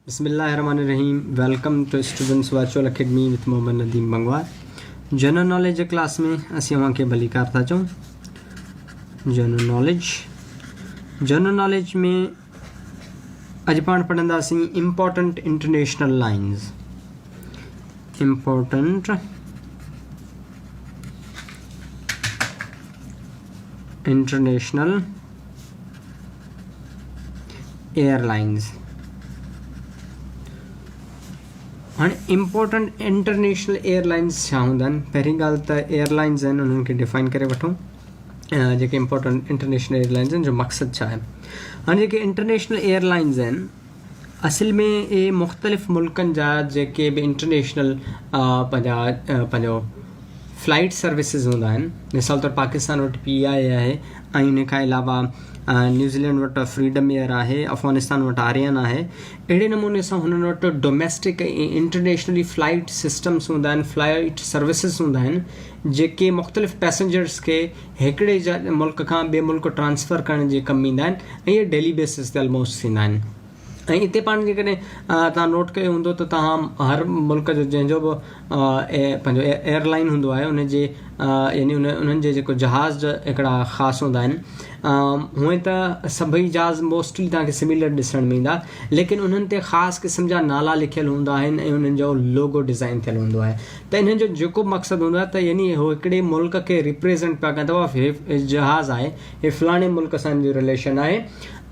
बिस्मिल्लाहिर्रहमानिर्रहीम। Welcome to students virtual academy with Mohammad Nadeem Bangwar. General knowledge class में असीं अवांखे भली कार था चऊं। जनरल नॉलेज में अॼु पाण पढ़ंदासीं important international lines. Important international airlines. हाँ, इम्पोर्टेंट इंटरनेशनल एयरलाइंस छा हूंदा आहिनि? पहिरीं ॻाल्हि त एयरलाइंस आहिनि उन्हनि खे डिफाइन करे वठूं। जेके इम्पोर्टेंट इंटरनेशनल एयरलाइंस आहिनि जो मक़सदु छा आहे। हाणे जेके इंटरनेशनल एयरलाइंस आहिनि असल में ये मुख़्तलिफ़ मुल्कनि जा जेके बि इंटरनेशनल पंहिंजो फ्लाइट सर्विसिस हूंदा आहिनि। मिसाल तौरु पाकिस्तान वटि PIA आहे ऐं इन खां अलावा न्यूज़ीलैंड वटि फ्रीडम एयर आहे, अफ़गानिस्तान वटि आर्यन आहे। अहिड़े नमूने सां हुननि वटि डोमेस्टिक ऐं इंटरनेशनली फ़्लाइट सिस्टम्स हूंदा आहिनि, फ़्लाइट सर्विसिस हूंदा आहिनि जेके मुख़्तलिफ़ पैसेंजर्स खे हिकिड़े मुल्क खां ॿिए मुल्क ट्रांसफ़र करण जे कमु ईंदा आहिनि ऐं इहे डेली बेसिस ते ऑलमोस्ट थींदा आहिनि। ऐं हिते पाण जेकॾहिं तव्हां नोट कयो हूंदो त तव्हां हर मुल्क जो जंहिंजो बि पंहिंजो एयरलाइन हूंदो आहे उनजे यानी उन्हनि जे जेको जहाज़ जा हिकिड़ा ख़ासि हूंदा आहिनि। हूअं त सभई जहाज़ मोस्टली तव्हांखे सिमिलर ॾिसण में ईंदा, लेकिन उन्हनि ते ख़ासि क़िस्म जा नाला लिखियलु हूंदा आहिनि ऐं उन्हनि जो लोगो डिज़ाइन थियलु हूंदो आहे। त इन्हनि जो जेको मक़सदु हूंदो आहे त यानी उहो हिकिड़े मुल्क खे रिप्रेज़ेंट पिया कनि था। हे जहाज़ आहे, हे फ़लाणे मुल्क सां जो रिलेशन आहे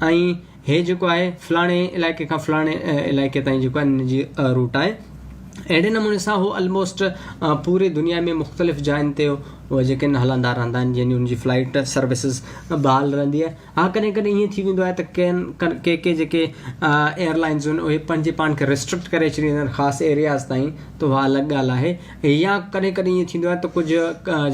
ऐं हे जेको आहे फ़लाणे इलाइक़े खां फ़लाणे इलाइक़े ताईं जेको आहे हिन जी रूट आहे। अहिड़े नमूने सां उहो ऑलमोस्ट पूरे दुनिया में मुख़्तलिफ़ जायुनि ते उहे जेके हलंदा रहंदा आहिनि, यानी उनजी फ़्लाइट सर्विसिस बहाल रहंदी आहे। हा, कॾहिं कॾहिं ईअं थी वेंदो आहे त के जेके एयरलाइंस आहिनि उहे पंहिंजे पाण खे रिस्ट्रिक्ट करे छॾींदा आहिनि ख़ासि एरियाज़ ताईं, त उहा अलॻि ॻाल्हि आहे। या कॾहिं कॾहिं ईअं थींदो आहे त कुझु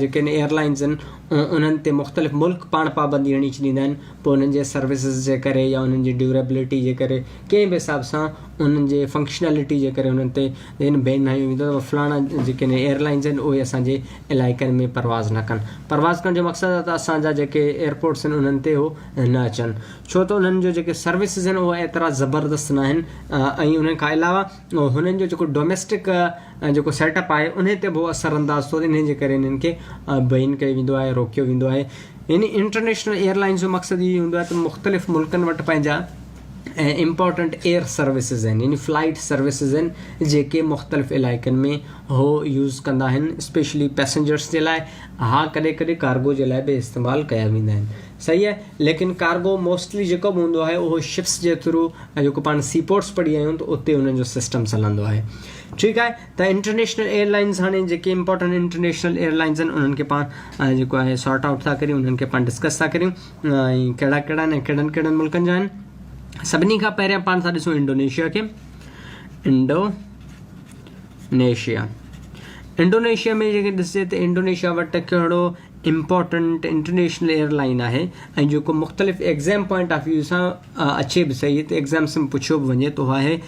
जेके एयरलाइंस आहिनि उन्हनि ते मुख़्तलिफ़ मुल्क पाण पाबंदी हणी छॾींदा आहिनि। पोइ उन्हनि जे सर्विसिस जे करे या उन्हनि जी ड्यूरेबिलिटी जे करे कंहिं बि हिसाब सां उन्हनि जे फंक्शनैलिटी जे करे उन्हनि ते बैन हणी वेंदो आहे। फ़लाणा जेके एयरलाइंस आहिनि उहे असांजे इलाइक़नि में परवाज़ न कनि। परवाज़ करण जो मक़सदु आहे त असांजा जेके एयरपोर्ट्स आहिनि उन्हनि ते उहो न अचनि, छो त उन्हनि जो जेके सर्विसिस आहिनि उहे एतिरा ज़बरदस्त न आहिनि। ऐं उन खां अलावा हुननि जो जेको डोमेस्टिक जेको सेटअप आहे उन ते बि असर अंदाज़ थो, इन जे करे इन्हनि खे बैन कयो वेंदो आहे, रोकियो वेंदो आहे। यानी इंटरनेशनल एयरलाइंस जो मक़सदु इहो हूंदो आहे त मुख़्तलिफ़ मुल्कनि वटि पंहिंजा इम्पोर्टेंट एयर सर्विसिस आहिनि, यानी फ़्लाइट सर्विसिस आहिनि जेके मुख़्तलिफ़ इलाइक़नि में हो यूज़ कंदा आहिनि, स्पेशली पैसेंजर्स जे लाइ। हा, कॾहिं कॾहिं कार्गो जे लाइ बि इस्तेमालु कया वेंदा आहिनि, सही आहे। लेकिन कार्गो मोस्टली जेको बि हूंदो आहे उहो शिप्स जे थ्रू, जेको पाण सीपोर्ट्स पढ़ी आहियूं त उते उन्हनि जो सिस्टम हलंदो आहे। ठीकु आहे। त इंटरनेशनल एयरलाइंस, हाणे जेके इम्पोर्टेंट इंटरनेशनल एयरलाइंस आहिनि उन्हनि खे पाण जेको आहे सॉर्ट आउट था करियूं, उन्हनि खे पाण डिस्कस था करियूं ऐं कहिड़ा कहिड़ा आहिनि, कहिड़नि कहिड़नि मुल्कनि जा आहिनि। सभिनी खां पहिरियां पाण था ॾिसूं इंडोनेशिया खे। इंडोनेशिया में जेके ॾिसे त इंडोनेशिया वटि कहिड़ो इम्पोर्टेंट इंटरनेशनल एयरलाइन आहे ऐं जेको मुख़्तलिफ़ एग्ज़ाम पॉइंट ऑफ व्यू सां अचे बि सही त एग्ज़ाम्स में पुछियो बि वञे त उहा आहे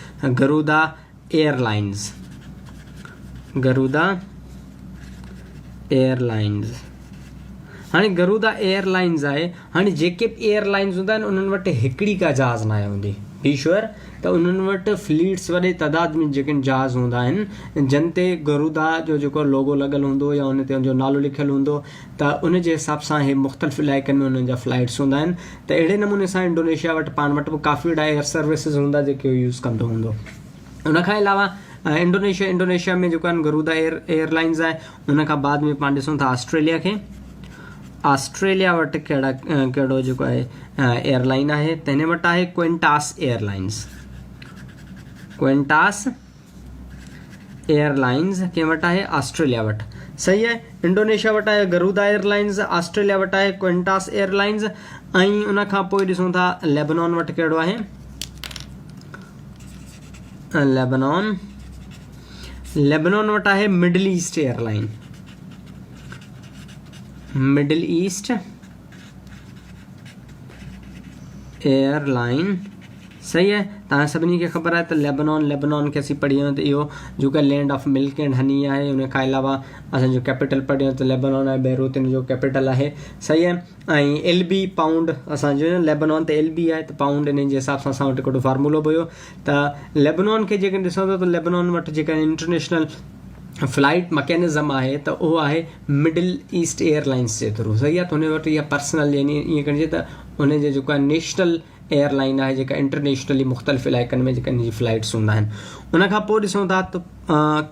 गरुदा एयरलाइंस। हाणे गरुदा एयरलाइंस आहे। हाणे जेके बि एयरलाइंस हूंदा आहिनि उन्हनि वटि हिकिड़ी का जहाज़ न आहे हूंदी, बी श्योर। त उन्हनि वटि फ्लीट्स वॾे तइदाद में जेके जहाज़ हूंदा आहिनि जिन ते गरुदा जो जेको लोगो लॻल हूंदो या उन ते उनजो नालो लिखियलु हूंदो, त उन जे हिसाब सां इहे मुख़्तलिफ़ इलाइक़नि में उन्हनि जा फ्लाइट्स हूंदा आहिनि। त अहिड़े नमूने सां इंडोनेशिया वटि पाण वटि बि काफ़ी वॾा एयर सर्विसिस हूंदा जेके यूज़ कंदो हूंदो। उनखां अलावा इंडोनेशिया में जेको आहे गरुदा एयरलाइंस आहे। उनखां बाद में पाण ॾिसूं था ऑस्ट्रेलिया खे। ऑस्ट्रेलिया वटि कहिड़ो जेको आहे एयरलाइन आहे त हिन वटि आहे क्विंटास एयरलाइंस। कंहिं वटि आहे? ऑस्ट्रेलिया वटि, सही आहे। इंडोनेशिया वटि आहे गरुदा एयरलाइंस, ऑस्ट्रेलिया वटि आहे क्विंटास एयरलाइंस ऐं उनखां पोइ ॾिसूं था लेबनान वटि कहिड़ो आहे। लेबनान वटि आहे मिडल ईस्ट एयरलाइन। सही है। तव्हां सभिनी खे ख़बर आहे त लेबनॉन खे असीं पढ़ी त इहो जेको land of milk and honey आहे। उन खां अलावा असांजो कैपिटल पढ़ियो त लेबनॉन आहे, बेरूत इन जो कैपिटल आहे। सही आहे। ऐं LB पाउंड असांजो लेबनॉन त LB आहे त पाउंड इन जे हिसाब सां असां वटि हिकिड़ो फार्मूलो बि हुयो त लेबनॉन खे जेकॾहिं ॾिसूं था त लेबनॉन वटि जेका इंटरनेशनल फ्लाइट मैकेनिज़म आहे त उहो आहे मिडल ईस्ट एयरलाइंस जे थ्रू। सही आहे। त हुन वटि इहा पर्सनल यानी ईअं करिजे त हुनजे जेको आहे नेशनल एयरलाइन आहे जेका इंटरनेशनली मुख़्तलिफ़ इलाइक़नि में जेका हिनजी फ्लाइट्स हूंदा आहिनि। उनखां पोइ ॾिसूं था त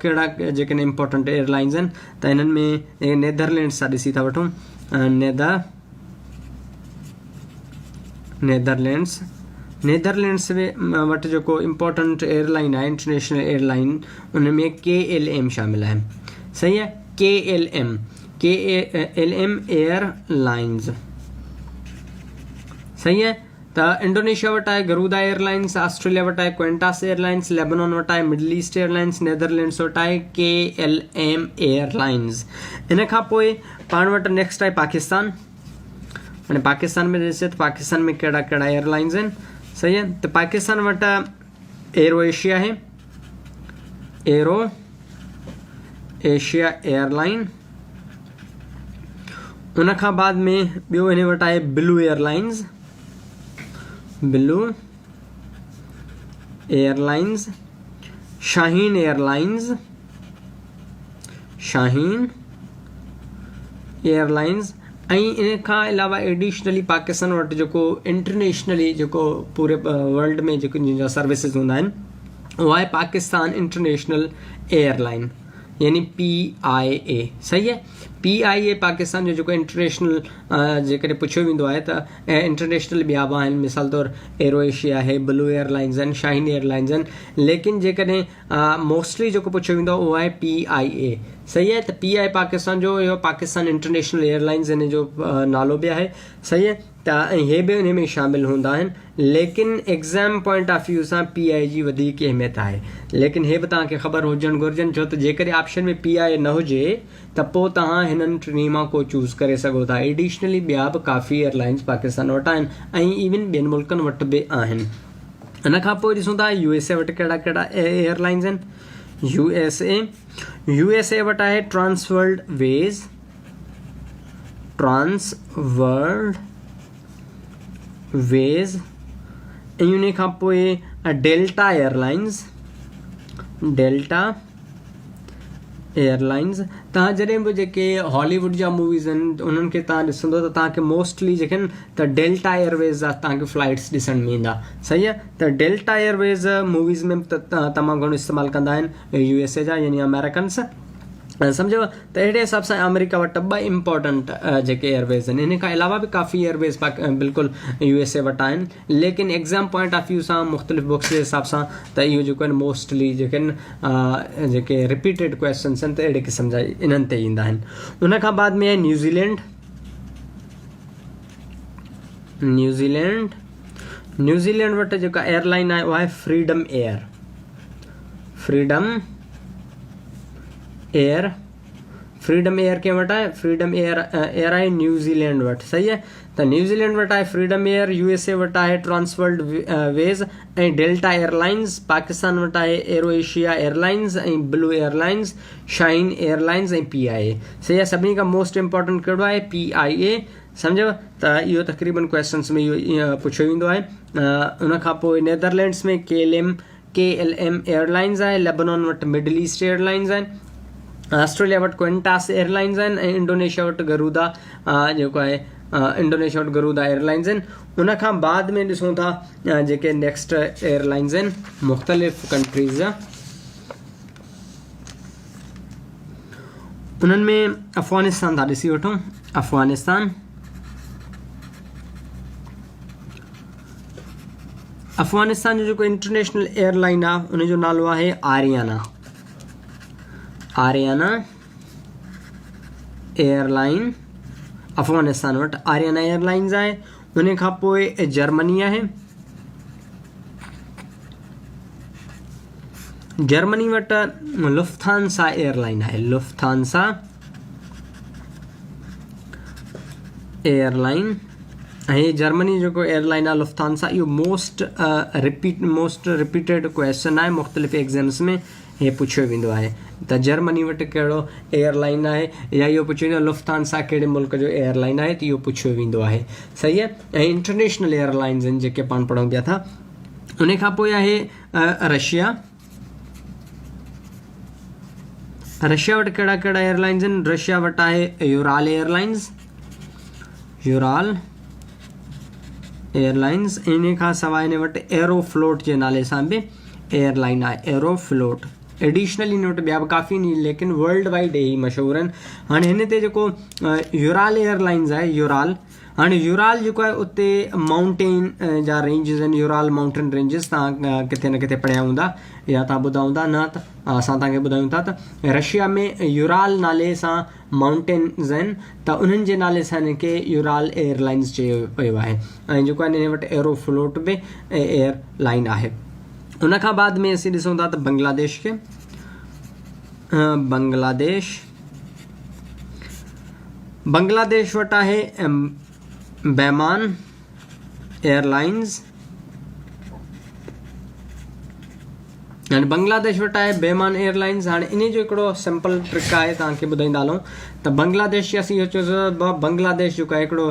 कहिड़ा जेके इम्पोर्टेंट एयरलाइंस आहिनि त हिननि में नेदरलैंड्स सां ॾिसी था वठूं। नेदरलैंड्स वटि जेको इम्पोर्टेंट एयरलाइन आहे इंटरनेशनल एयरलाइन उन में KLM शामिल आहे। सही आहे। KLM airlines. सही आहे। त इंडोनेशिया वटि आहे गरुदा एयरलाइंस, ऑस्ट्रेलिया वटि आहे क्वेंटास एयरलाइंस, लेबनॉन वटि आहे मिडल ईस्ट एयरलाइंस, नेदरलैंड्स वटि आहे KLM एयरलाइंस। इन खां पोइ पाण वटि नेक्स्ट आहे पाकिस्तान। हाणे पाकिस्तान में ॾिसे त पाकिस्तान में कहिड़ा कहिड़ा एयरलाइंस आहिनि। सही आहे। त पाकिस्तान वटि एरो एशिया आहे, एरो एशिया एयरलाइन। उन खां बाद में ॿियो हिन वटि आहे ब्लू एयरलाइंस, शाहीन एयरलाइंस। ऐं इन खां अलावा एडिशनली पाकिस्तान वटि जेको इंटरनेशनली जेको पूरे वर्ल्ड में जेको जिन सर्विसिस हूंदा आहिनि उहो आहे पाकिस्तान इंटरनेशनल एयरलाइन यानी PIA। सही आहे। PIA पाकिस्तान जो जेको इंटरनेशनल जेकॾहिं पुछियो वेंदो आहे त इंटरनेशनल ॿिया बि आहिनि, मिसाल तौरु एरो एशिया आहे, ब्लू एयरलाइंस आहिनि, शाहीन एयरलाइंस आहिनि, लेकिन जेकॾहिं मोस्टली जेको पुछियो वेंदो आहे उहो आहे PIA। सही आहे। त PIA पाकिस्तान जो इहो पाकिस्तान इंटरनेशनल एयरलाइंस इन जो नालो बि आहे। सही आहे। त इहे बि उन में शामिलु हूंदा आहिनि, लेकिन एग्ज़ाम पॉइंट ऑफ व्यू सां PI जी वधीक अहमियत आहे। लेकिन हे बि तव्हांखे ख़बर हुजणु घुरिजनि, छो त जेकॾहिं ऑप्शन में PI न हुजे त पोइ तव्हां हिननि टिनी मां को चूज़ करे सघो था। एडिशनली ॿिया बि काफ़ी एयरलाइंस पाकिस्तान वटि आहिनि ऐं इवन ॿियनि मुल्कनि वटि बि आहिनि। इन खां पोइ ॾिसूं था USA वटि कहिड़ा कहिड़ा एयरलाइंस आहिनि। USA वटि आहे ट्रांसवर्ल्ड वेज। ऐं उन खां पोइ डेल्टा एयरलाइंस। तव्हां जॾहिं बि जेके हॉलीवुड जा मूवीज़ आहिनि उन्हनि खे तव्हां ॾिसंदो त तव्हांखे मोस्टली जेके आहिनि त डेल्टा एयरवेज़ जा तव्हांखे फ्लाइट्स ॾिसण में ईंदा। सही आहे। त डेल्टा एयरवेज़ मूवीज़ में तमामु घणो इस्तेमालु कंदा आहिनि USA जा यानी अमेरिकन्स। सम्झो त अहिड़े हिसाब सां अमेरिका वटि 2 इम्पोर्टेंट जेके एयरवेज़ आहिनि। इन खां अलावा बि काफ़ी एयरवेज़ बिल्कुलु USA वटि आहिनि, लेकिन एग्ज़ाम पॉइंट ऑफ व्यू सां मुख़्तलिफ़ बुक्स जे हिसाब सां त इहो जेको आहिनि मोस्टली जेके आहिनि जेके रिपीटेड क्वेश्चन्स आहिनि त अहिड़े क़िस्म जा इन्हनि ते ईंदा आहिनि। उन खां बाद में आहे न्यूज़ीलैंड वटि जेका एयरलाइन आहे उहा आहे फ्रीडम एयर कंहिं वटि आहे? फ्रीडम एयर आहे न्यूज़ीलैंड वटि। सही आहे। त न्यूज़ीलैंड वटि आहे फ्रीडम एयर, USA वटि आहे ट्रांसवर्ल्ड वेज ऐं डेल्टा एयरलाइंस। पाकिस्तान वटि आहे एरो एशिया एयरलाइंस ऐं ब्लू एयरलाइंस, शाहीन एयरलाइंस ऐं PIA। सही आहे। सभिनी खां मोस्ट इम्पोर्टेंट कहिड़ो आहे? PIA। सम्झो त इहो तक़रीबन क्वेश्चन्स में इहो पुछियो वेंदो आहे। उन खां पोइ नेदरलैंड्स में KLM एयरलाइंस आहे, लेबनॉन वटि मिडल ईस्ट एयरलाइंस आहिनि, ऑस्ट्रेलिया वटि क्वेंटास एयरलाइंस आहिनि ऐं इंडोनेशिया वटि गरुदा जेको आहे इंडोनेशिया वटि गरुदा एयरलाइंस आहिनि। उन खां बाद में ॾिसूं था जेके नेक्स्ट एयरलाइंस आहिनि मुख़्तलिफ़ कंट्रीज़ जा, उन्हनि में अफ़गानिस्तान था ॾिसी वठूं। अफ़गानिस्तान जो जेको इंटरनेशनल एयरलाइन आहे उनजो नालो आहे आरियाना एयरलाइन। अफ़गानिस्तान वटि आरियाना एयरलाइंस आहे। उन खां पोइ जर्मनी आहे। जर्मनी वटि लुफ्थांसा एयरलाइन आहे। Lufthansa airline. ऐं जर्मनी जेको एयरलाइन आहे लुफ्थांसा, इहो मोस्ट रिपीटेड क्वेश्चन आहे मुख़्तलिफ़ एग्ज़ाम्स में, हे पुछियो वेंदो आहे त जर्मनी वटि कहिड़ो एयरलाइन आहे, या इहो पुछियो वेंदो लुफ्थांसा कहिड़े मुल्क जो एयरलाइन आहे, त इहो पुछियो वेंदो आहे। सही आहे। ऐं इंटरनेशनल एयरलाइंस आहिनि जेके पाण पढ़ूं पिया था। उन खां पोइ आहे रशिया। रशिया वटि कहिड़ा कहिड़ा एयरलाइंस आहिनि? रशिया वटि आहे यूराल एयरलाइंस, इन खां सवाइ इन वटि एरोफ्लोट जे नाले सां बि एयरलाइन आहे, एरोफ्लोट। एडिशनली इन वटि ॿिया बि काफ़ी आहिनि, लेकिन वर्ल्ड वाइड ई मशहूरु आहिनि। हाणे हिन ते जेको यूराल एयरलाइंस आहे, यूराल, हाणे यूराल जेको आहे उते माउंटेन जा रेंजिस आहिनि, यूराल माउंटेन रेंजिस। तव्हां किथे न किथे पढ़िया हूंदा या तव्हां ॿुधा हूंदा, न त असां तव्हांखे ॿुधायूं था त रशिया में यूराल नाले सां माउंटेन्स आहिनि, त उन्हनि जे नाले सां हिनखे यूराल एयरलाइंस चयो वियो आहे। ऐं जेको आहे हिन वटि एरोफ्लोट बि एयरलाइन आहे। उन खां बाद में असीं ॾिसूं था त बांग्लादेश खे। बांग्लादेश वटि आहे बैमान एयरलाइंस, हाणे बांग्लादेश वटि आहे बैमान एयरलाइंस। हाणे इन जो हिकिड़ो सिंपल ट्रिक आहे, तव्हांखे ॿुधाईंदा हलूं त बांग्लादेश असीं इहो चयो बांग्लादेश जेको आहे हिकिड़ो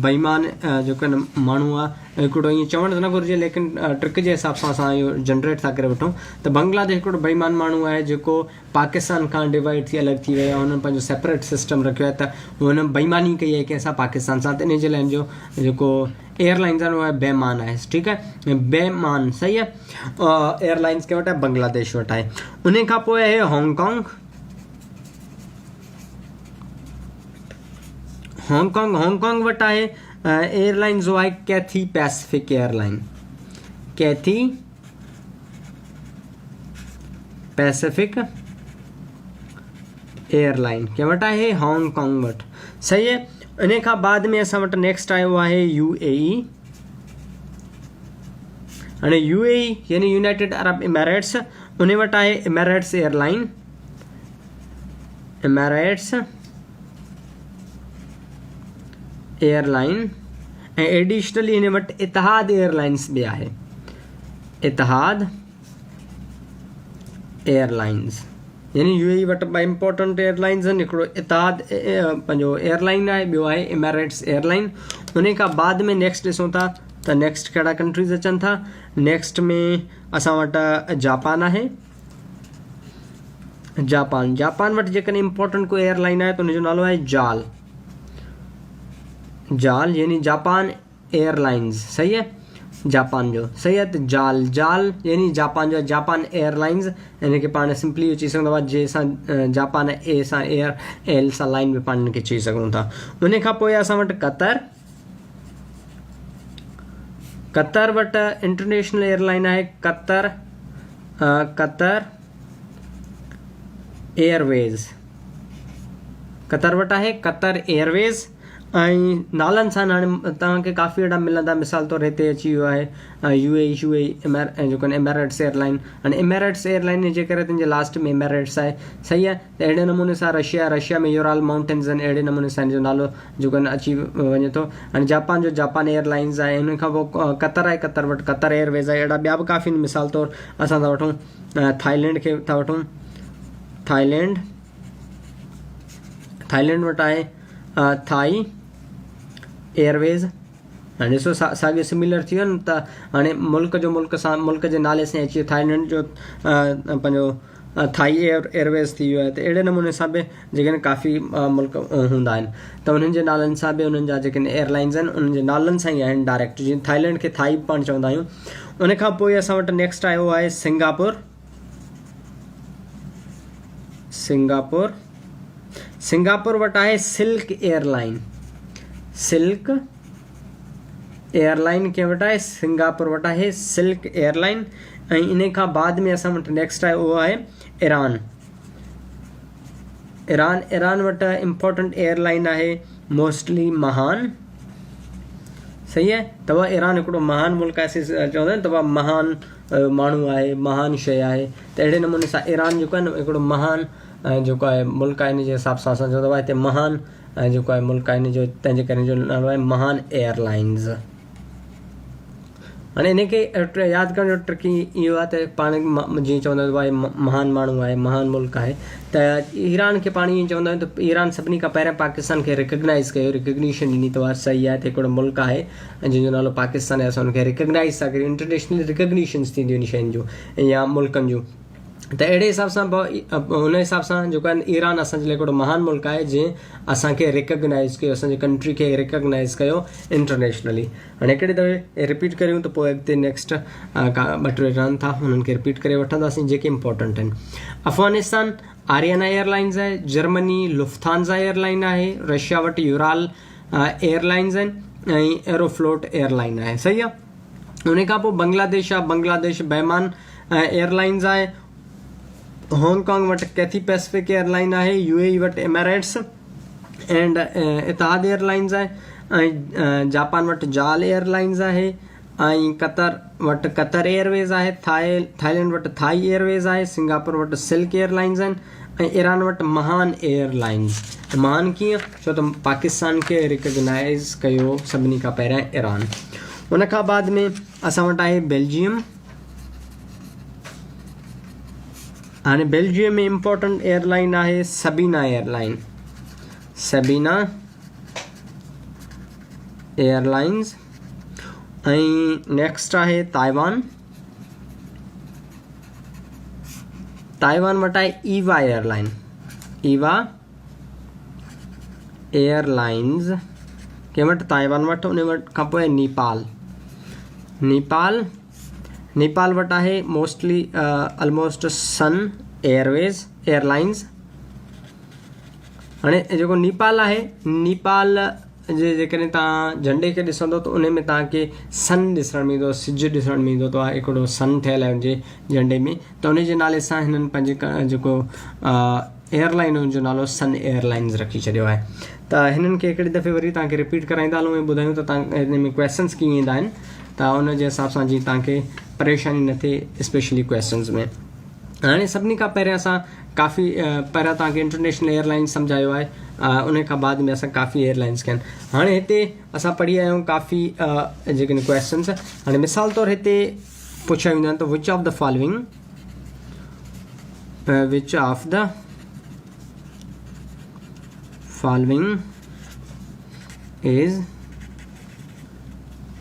बेईमान जेको माण्हू आहे, हिकिड़ो ईअं चवणु त न घुरिजे, लेकिन ट्रिक जे हिसाब सां असां इहो जनरेट था करे वठूं त बांग्लादेश हिकिड़ो बेईमान माण्हू आहे जेको पाकिस्तान खां डिवाइड थी अलॻि थी वियो आहे। हुननि पंहिंजो सेपरेट सिस्टम रखियो आहे, त हुन बेईमानी कई आहे कंहिंसां पाकिस्तान सां, त इन जे लाइ जो जेको एयरलाइंस आहे उहा बैमान आहे। ठीकु आहे, बैमान। सही आहे। एयरलाइंस कंहिं वटि आहे? बांग्लादेश वटि आहे। उन खां पोइ आहे हांगकांग। हांगकांग वटि आहे एयरलाइन जो आहे कैथी पैसिफिक एयरलाइन, कैथी पैसिफिक एयरलाइन कंहिं वटि आहे? हांगकांग वटि। सही आहे। इन खां बाद में असां वटि नेक्स्ट आयो आहे UAE। हाणे UAE यानी यूनाइटेड अरब इमिरेट्स, उन वटि आहे इमिरेट्स एयरलाइन, इमिरेट्स एयरलाइन। ऐं एडिशनली हिन वटि इतिहाद एयरलाइंस बि आहे, इतिहाद एयरलाइंस। यानी UAE वटि ॿ इम्पोर्टेंट एयरलाइंस आहिनि, हिकिड़ो इतिहाद पंहिंजो एयरलाइन आहे, ॿियो आहे इमिरेट्स एयरलाइन। उन खां बाद में नेक्स्ट ॾिसूं था त नेक्स्ट कहिड़ा कंट्रीज़ अचनि था। नेक्स्ट में असां वटि जापान आहे। जापान वटि जेकॾहिं इम्पोर्टेंट कोई एयरलाइन आहे त हुनजो नालो आहे जाल, यानी जापान एयरलाइंस। सही आहे, जापान जो। सही आहे, त जाल यानी जापान जो, जापान एयरलाइंस। हिनखे पाण सिंपली चई सघूं था जंहिंसां जापान ए सां एल सां लाइन में पाण हिनखे चई सघूं था। उन खां पोइ असां वटि कतर वटि इंटरनेशनल एयरलाइन आहे, कतर एयरवेज़। कतर वटि आहे कतर एयरवेज़। ऐं नालनि सां हाणे तव्हांखे काफ़ी अहिड़ा मिलंदा, मिसाल तौरु हिते अची वियो आहे UAE जेको इमिरेट्स एयरलाइन। हाणे इमिरेट्स एयरलाइन जे करे तुंहिंजे लास्ट में इमिरेट्स आहे। सही आहे। त अहिड़े नमूने सां रशिया में यूराल माउंटेन्स आहिनि, अहिड़े नमूने सां हिन जो नालो जेको अची वञे थो। हाणे जापान जो जापान एयरलाइंस आहे। हिन खां पोइ कतर आहे, कतर वटि कतर एयरवेज़ आहे। अहिड़ा ॿिया बि काफ़ी आहिनि, मिसाल तौरु असां था वठूं थाईलैंड खे था वठूं, थाईलैंड वटि आहे थाई एयरवेज़। हाणे ॾिसो साॻियो सिमिलर थी वियो न, त हाणे मुल्क जे नाले सां अची वियो थाईलैंड जो पंहिंजो थाई एयरवेज़ थी वियो आहे। त अहिड़े नमूने सां बि जेके काफ़ी मुल्क हूंदा आहिनि, त उन्हनि जे नालनि सां बि उन्हनि जा जेके एयरलाइंस आहिनि उन्हनि जे नालनि सां ई आहिनि डायरेक्ट, जीअं थाईलैंड खे थाई पाण चवंदा आहियूं। उन खां पोइ असां वटि नेक्स्ट आयो आहे सिंगापुर वटि आहे सिल्क एयरलाइन कंहिं वटि आहे? सिंगापुर वटि आहे सिल्क एयरलाइन। ऐं इन खां बाद में असां वटि नेक्स्ट आहे उहो आहे ईरान वटि इम्पोर्टेंट एयरलाइन आहे मोस्टली महान। सही आहे, त उहा ईरान हिकिड़ो महान मुल्क आहे, चवंदा आहिनि त उहा महान माण्हू आहे, महान शइ आहे। त अहिड़े नमूने सां ईरान जेको आहे न हिकिड़ो महान जेको आहे मुल्क आहे, इन जे हिसाब सां असां चवंदा हिते महान जेको आहे मुल्क आहे हिन जो तंहिंजे करे हिन जो नालो आहे महान एयरलाइंस। हाणे हिनखे यादि करण जो ट्रिक इहो आहे त पाण जीअं चवंदा आहियूं भाई महान माण्हू आहे, महान मुल्क आहे, त ईरान खे पाण ईअं चवंदा आहियूं त ईरान सभिनी खां पहिरियों पाकिस्तान खे रिकग्नाइज़ कयो, रिकग्निशन ॾिनी अथव। सही आहे त हिकिड़ो मुल्क आहे जंहिंजो नालो पाकिस्तान आहे, असां हुनखे रिकग्नाइज़ था करियूं, इंटरनेशनल रिकग्निशन्स थींदियूं आहिनि शयुनि जूं या मुल्कनि जूं। त अहिड़े हिसाब सां हुन हिसाब सां जेको आहे ईरान असांजे लाइ हिकिड़ो महान मुल्क आहे जंहिं असांखे रिकग्नाइज़ कयो, असांजी कंट्री खे रिकग्नाइज़ कयो इंटरनेशनली। हाणे हिकिड़े दफ़े रिपीट करियूं त पोइ अॻिते नेक्स्ट 2-3 रहनि था हुननि खे रिपीट करे वठंदासीं जेके इंपॉर्टेंट आहिनि। अफ़गानिस्तान आरियाना एयरलाइंस आहे, जर्मनी लुफ्थांसा एयरलाइन आहे, रशिया वटि यूराल एयरलाइंस आहिनि ऐं एरोफ्लोट एयरलाइन आहे। सही आहे। उन खां पोइ बांग्लादेश आहे, बांग्लादेश बैमान एयरलाइंस आहे, हांगकांग वटि कैथी पैसिफिक एयरलाइन आहे, UAE वटि एमिरेट्स एंड इतिहाद एयरलाइंस आहे, ऐं जापान वटि जाल एयरलाइंस आहे, ऐं कतर वटि कतर एयरवेज़ आहे, थाईलैंड वटि थाई एयरवेज़ आहे, सिंगापुर वटि सिल्क एयरलाइंस आहिनि, ऐं ईरान वटि महान एयरलाइंस। महान कीअं, छो त पाकिस्तान खे रिकग्नाइज़ कयो सभिनी खां पहिरियां ईरान। उन खां बाद में असां वटि आहे बेल्जियम। हाणे बेल्जियम में इम्पोर्टेंट एयरलाइन आहे सबीना एयरलाइन, सबीना एयरलाइंस। ऐं नेक्स्ट आहे ताइवान, ताइवान वटि आहे ईवा एयरलाइन, ईवा एयरलाइंस कंहिं वटि ताइवान वटि। उन वटि खां पोइ नेपाल, नेपाल नेपाल वटि आहे मोस्टली ऑलमोस्ट सन एयरवेज़ एयरलाइंस। हाणे जेको नेपाल आहे, नेपाल जे जेकॾहिं तव्हां झंडे खे ॾिसंदो त उन में तव्हांखे सन ॾिसण में ईंदो, सिजु ॾिसण में ईंदो, त हिकिड़ो सन ठहियलु आहे हुनजे झंडे में, त उन जे नाले सां हिननि पंहिंजे जेको एयरलाइन जो नालो सन एयरलाइंस रखी छॾियो आहे। त हिननि खे हिकिड़ी दफ़े वरी तव्हांखे रिपीट कराईंदा हलूं ऐं ॿुधायूं त तव्हां हिन में क्वेश्चन्स कीअं ईंदा आहिनि, त उन जे हिसाब सां जीअं तव्हांखे परेशानी न थिए स्पेशली क्वेश्चन्स में। हाणे सभिनी खां पहिरियां असां काफ़ी पहिरियां तव्हांखे इंटरनेशनल एयरलाइंस सम्झायो आहे, उन खां बाद में असां काफ़ी एयरलाइंस कया आहिनि। हाणे हिते असां पढ़ी आया आहियूं काफ़ी जेके क्वेश्चन्स। हाणे मिसाल तौरु हिते पुछिया वेंदा आहिनि त which of the following, which of the following is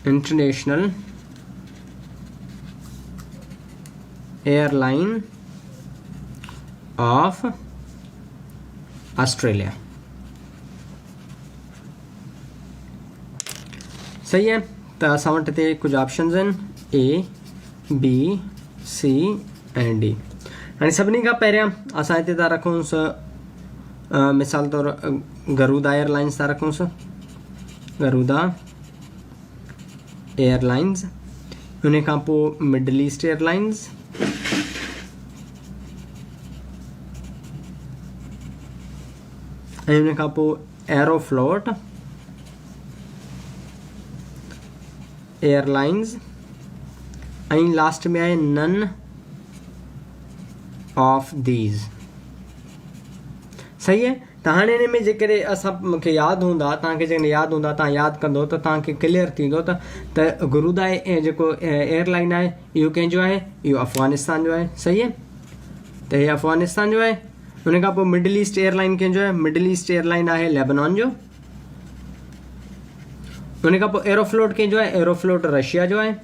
international airline of Australia. सही है। त असां वटि हिते कुझु ऑप्शन्स आहिनि A, B, C ऐं D। हाणे सभिनी खां पहिरियां असां हिते था रखूंसि मिसाल तौरु गरुदा एयरलाइंस था रखूंसि, गरुदा एयरलाइंस। उन खां पोइ मिडल ईस्ट एयरलाइंस, ऐं उन खां पोइ एरोफ्लोट एयरलाइंस, ऐं लास्ट में आहे नन ऑफ दीज। सही है। त हाणे हिन में जेकॾहिं असां मूंखे यादि हूंदा, तव्हांखे जेकॾहिं यादि हूंदा, तव्हां यादि कंदो त तव्हांखे क्लियर थींदो त गुरुदा जेको एयरलाइन आहे इहो कंहिंजो आहे, इहो अफ़गानिस्तान जो आहे। सही है। त हीअ अफ़गानिस्तान जो आहे। उन खां पोइ मिडल ईस्ट एयरलाइन कंहिंजो आहे, मिडल ईस्ट एयरलाइन आहे लेबनान जो। उन खां पोइ एरोफ्लोट कंहिंजो आहे, एरोफ्लोट रशिया जो आहे।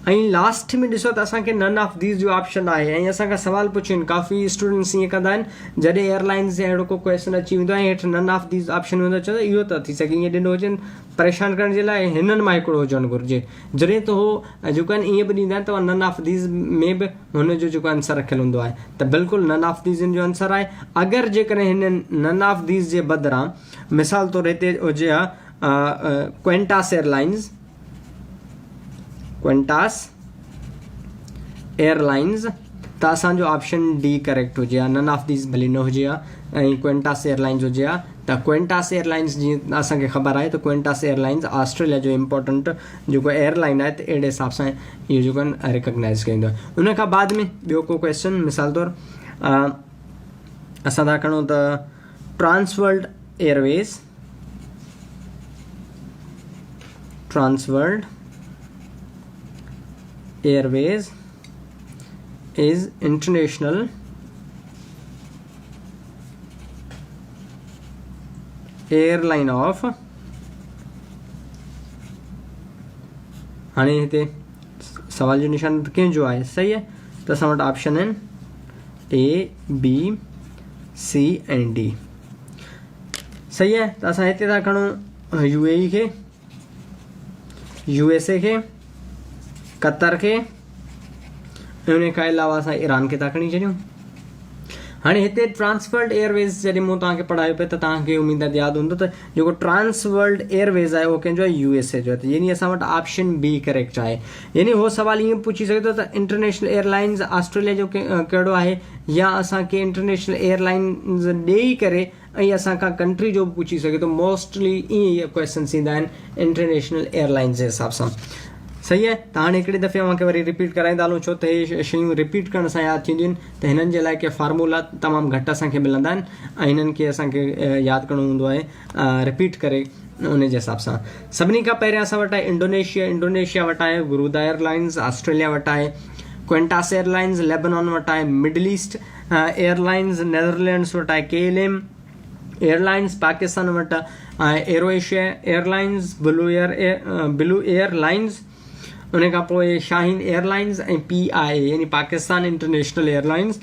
ऐं लास्ट में ॾिसो त असांखे नन ऑफ दीज जो ऑप्शन आहे। ऐं असांखां सवाल पुछनि, काफ़ी स्टूडेंट्स ईअं कंदा आहिनि जॾहिं एयरलाइंस अहिड़ो को क्वेश्चन अची वेंदो आहे हेठि नन ऑफ दीज ऑप्शन हूंदो, चवंदो इहो त थी सघे ईअं ॾिनो हुजनि परेशान करण जे लाइ, हिननि मां हिकिड़ो हुजणु घुरिजे। जॾहिं त उहो जेको आहिनि ईअं बि ॾींदा आहिनि त नन ऑफ दीज में बि हुनजो जेको आंसर रखियलु हूंदो आहे। त बिल्कुलु नन ऑफ दीज जो आंसर आहे। अगरि जेकॾहिं हिन नन ऑफ दीज जे बदिरां मिसाल तौरु हिते हुजे हा क्वेंटास एयरलाइंस, क्वेंटास एयरलाइंस, त असांजो ऑप्शन डी करेक्ट हुजे हा। नन ऑफ दीज भली न हुजे हा ऐं क्वेंटास एयरलाइंस हुजे हा। त क्वेंटास एयरलाइंस जीअं असांखे ख़बर आहे त क्वेंटास एयरलाइंस ऑस्ट्रेलिया जो इम्पोर्टेंट जेको एयरलाइन आहे, त अहिड़े हिसाब सां इहो जेको आहे रिकग्नाइज़ कईंदो आहे। उन खां बाद में ॿियो को क्वेश्चन मिसाल तौरु असां था खणूं त Trans World Airways, Trans World Airways is international airline of, हाणे हिते सवाल जो निशान कंहिंजो आहे, सही है, त असां वटि ऑप्शन आहिनि ए, बी, सी ऐं डी, सही है। त असां हिते था खणूं यूएई खे, यूएसए खे, कतर खे, उन खां अलावा असां ईरान खे था खणी छॾियूं। हाणे हिते ट्रांसवर्ल्ड एयरवेज जॾहिं मूं तव्हांखे पढ़ायो पियो त तव्हांखे उमेद आहे यादि हूंदो त जेको ट्रांसवर्ल्ड एयरवेज आहे उहो कंहिंजो आहे, यूएसए जो आहे, यानी असां वटि ऑप्शन बी करेक्ट आहे। यानी उहो सवाल ईअं पुछी सघे थो त इंटरनेशनल एयरलाइंस ऑस्ट्रेलिया जो कहिड़ो आहे, या असांखे इंटरनेशनल एयरलाइंस ॾेई करे ऐं असां खां कंट्री जो बि पुछी सघे थो। मोस्टली ईअं क्वेश्चन्स ईंदा आहिनि इंटरनेशनल एयरलाइंस जे हिसाब सां, सही आहे। त हाणे हिकिड़ी दफ़े मूंखे वरी रिपीट कराईंदा हलूं, छो त हे शयूं रिपीट करण सां यादि थींदियूं आहिनि, त हिननि जे लाइ के फार्मूला तमामु घटि असांखे मिलंदा आहिनि ऐं हिननि खे असांखे यादि करिणो हूंदो आहे रिपीट करे उन जे हिसाब सां। सभिनी खां पहिरियां असां वटि आहे इंडोनेशिया, इंडोनेशिया वटि आहे गुरुदा एयरलाइंस, ऑस्ट्रेलिया वटि आहे क्विंटास एयरलाइंस, लेबनान वटि आहे मिडल ईस्ट एयरलाइंस, नेदरलैंड्स वटि आहे KLM एयरलाइंस, पाकिस्तान वटि आहे arrow Asia airlines, blue airlines, उन खां पोइ शाहीन एयरलाइंस ऐं PIA यानी पाकिस्तान इंटरनेशनल एयरलाइंस।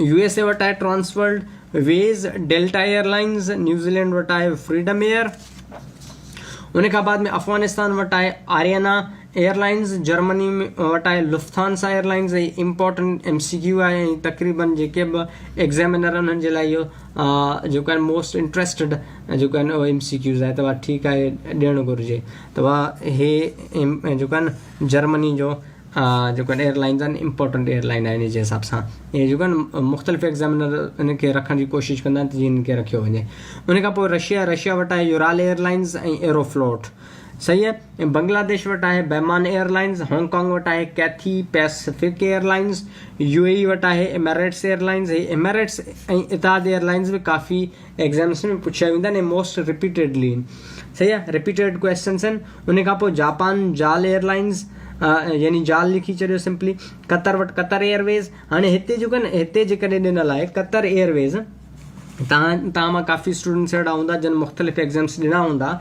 USA वटि आहे Trans World ways, Delta airlines, New Zealand वटि आहे फ्रीडम एयर, उन खां बाद में अफ़गानिस्तान वटि आहे आरियाना एयरलाइंस, जर्मनी वटि आहे लुफ्थांसा एयरलाइंस। ऐं इम्पोर्टेंट MCQ आहे ऐं तक़रीबन जेके बि एग्ज़ामिनर उन्हनि जे लाइ इहो जेको आहे मोस्ट इंट्रस्टेड जेको आहिनि उहो MCQs आहे, त ठीकु आहे ॾियणु घुरिजे। त हे जेको आहे न जर्मनी जो जेको आहिनि एयरलाइंस आहिनि इम्पोर्टेंट एयरलाइन आहे इन जे हिसाब सां। इहे जेको आहिनि मुख़्तलिफ़ एग्ज़ामिनर इनखे रखण जी कोशिशि कंदा आहिनि त जीअं इनखे रखियो वञे। उन खां पोइ रशिया वटि आहे यूराल एयरलाइंस ऐं एरोफ्लोट, सही है। ऐं बांग्लादेश वटि आहे बैमान एयरलाइंस, हांगकांग वटि आहे कैथी पैसिफिक एयरलाइंस, UAE वटि आहे एमिरेट्स एयरलाइंस। एमिरेट्स ऐं इतिहाद एयरलाइंस भी काफ़ी एग्ज़ाम्स में पुछिया वेंदा आहिनि, मोस्ट रिपीटेडली, सही आहे, रिपीटेड क्वेश्चन्स आहिनि। उन खां पोइ जापान जाल एयरलाइंस यानी जाल लिखी छॾियो सिंपली। कतर वटि कतर एयरवेज़। हाणे हिते जेको आहे न हिते जेकॾहिं ॾिनल आहे कतर एयरवेज़, तव्हां मां काफ़ी स्टूडेंट्स अहिड़ा हूंदा जिन मुख़्तलिफ़ एग्ज़ाम्स ॾिना हूंदा,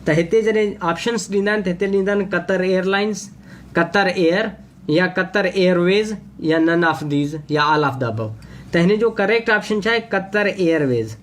त हिते जॾहिं ऑप्शन्स ॾींदा आहिनि त हिते ॾींदा आहिनि कतर एयरलाइंस, कतर एयर या कतर एयरवेज़ या नन ऑफ दीज़ या ऑल ऑफ द अबव। त हिन जो करेक्ट ऑप्शन छा आहे, कतर एयरवेज़।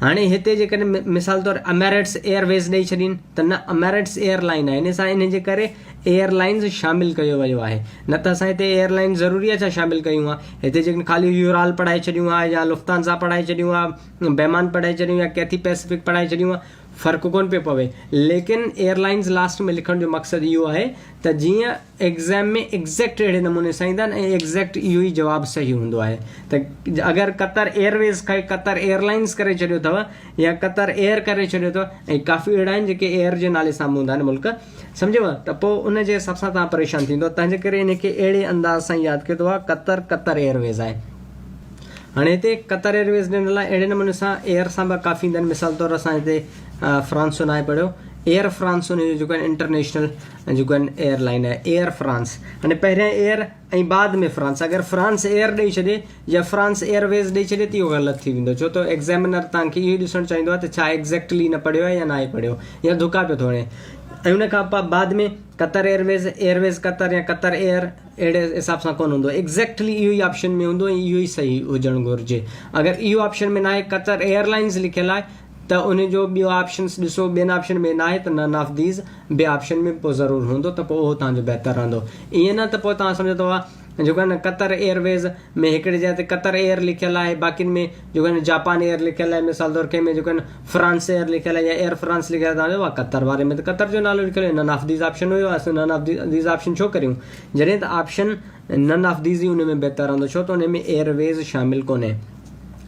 हाणे हिते जेकॾहिं मिसाल तौरु एमिरेट्स एयरवेज़ ॾेई छॾीनि त न एमिरेट्स एयरलाइन आहे, इन सां इन जे करे एयरलाइंस शामिलु कयो वियो आहे, न त असां हिते एयरलाइन ज़रूरी आहे छा शामिलु कयूं आहे। हिते जेकॾहिं ख़ाली यूराल पढ़ाए छॾियूं आहे या लुफ्तांसा पढ़ाए छॾियूं आहे, बैमान पढ़ाए छॾियूं या कैथी पैसिफिक पढ़ाए छॾियूं आहे, फ़र्क़ु कोन पियो पवे। लेकिन एयरलाइंस लास्ट में लिखण जो मक़सदु इहो आहे त जीअं एग्ज़ाम में एग्ज़ैक्ट अहिड़े नमूने सां ईंदा आहिनि ऐं एग्ज़ैक्ट इहो ई जवाबु सही हूंदो आहे। त अगरि कतर एयरवेज़ खे कतर एयरलाइंस करे छॾियो अथव या कतर एयर करे छॾियो अथव, ऐं काफ़ी अहिड़ा आहिनि जेके एयर जे नाले सां हूंदा आहिनि मुल्क, सम्झव, त पोइ उन जे हिसाब सां तव्हां परेशान थींदो। तंहिंजे करे इनखे अहिड़े अंदाज़ सां यादि कयो अथव कतर एयरवेज़ आहे। हाणे हिते कतर एयरवेज़ ॾिनल आहे, अहिड़े नमूने सां एयर सां बि काफ़ी ईंदा आहिनि। मिसाल तौरु असां हिते फ्रांस जो नाहे पढ़ियो, एयर फ्रांस हुनजो जेको आहे इंटरनेशनल जेको आहे एयरलाइन आहे एयर फ्रांस। हाणे पहिरियां एयर ऐं बाद में फ्रांस, अगरि फ्रांस एयर ॾेई छॾे या फ्रांस एयरवेज़ ॾेई छॾे त इहो ग़लति थी वेंदो, छो त एग्ज़ामिनर तव्हांखे इहो ॾिसणु चाहींदो आहे त छा एग्ज़ैक्टली न पढ़ियो आहे या नाहे पढ़ियो या धोखा पियो थो हणे। ऐं उन खां बाद में कतर एयरवेज़ कतर या कतर एयर अहिड़े हिसाब सां कोन हूंदो, एग्ज़ैक्टली इहो ई ऑप्शन में हूंदो ऐं इहो ई सही हुजणु घुरिजे। अगरि इहो ऑप्शन में नाहे, कतर एयरलाइंस लिखियलु आहे, त उन जो ॿियो ऑप्शन्स ॾिसो, ॿियनि ऑप्शन में नाहे त नन ऑफ दीज़ ॿिए ऑप्शन में पोइ ज़रूरु हूंदो, त पोइ उहो तव्हांजो बहितरु रहंदो। ईअं न त पोइ तव्हां सम्झो जेको आहे न कतर एयरवेज़ में हिकिड़ी जॻह ते कतर एयर लिखियलु आहे, बाक़िनि में जेको आहे न जापान एयर लिखियलु आहे, मिसाल तौरु कंहिंमें जेको आहे न फ्रांस एयर लिखियलु आहे या एयर फ्रांस लिखियलु आहे, तव्हांजो कतर वारे में त कतर जो नालो लिखियलु आहे, नन ऑफ दीज़ ऑप्शन हुयो, असां नन ऑफ दीज़ ऑप्शन छो करियूं, जॾहिं त ऑप्शन नन ऑफ दीज़ ई उन में बहितरु रहंदो, छो त उन में एयरवेज़ शामिलु कोन्हे।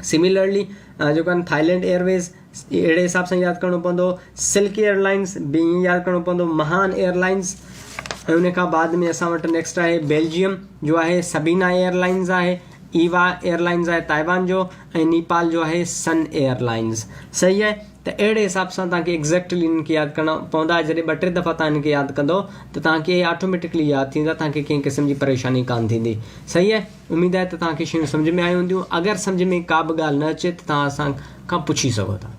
सिमिलरली जेको आहे थाईलैंड एयरवेज़ अहिड़े हिसाब सां यादि करिणो पवंदो, सिल्क एयरलाइंस बि ईअं यादि करिणो पवंदो, महान एयरलाइंस। ऐं उन खां बाद में असां वटि नेक्स्ट आहे बेल्जियम जो आहे सबीना एयरलाइंस आहे, ईवा एयरलाइंस आहे ताइवान जो, ऐं नेपाल जो आहे सन एयरलाइंस, सही आहे। त अहिड़े हिसाब सां तव्हांखे एग्ज़ैक्टली इन्हनि खे यादि करणा पवंदा। जॾहिं 2-3 दफ़ा तव्हां इनखे यादि कंदो त तव्हांखे ऑटोमेटिकली यादि थींदा, तव्हांखे कंहिं क़िस्म जी परेशानी कान थींदी। सही आहे, उमेदु आहे त तव्हांखे शयूं सम्झ में आयूं हूंदियूं। अगरि सम्झ में का बि ॻाल्हि न अचे त तव्हां असां खां पुछी सघो था।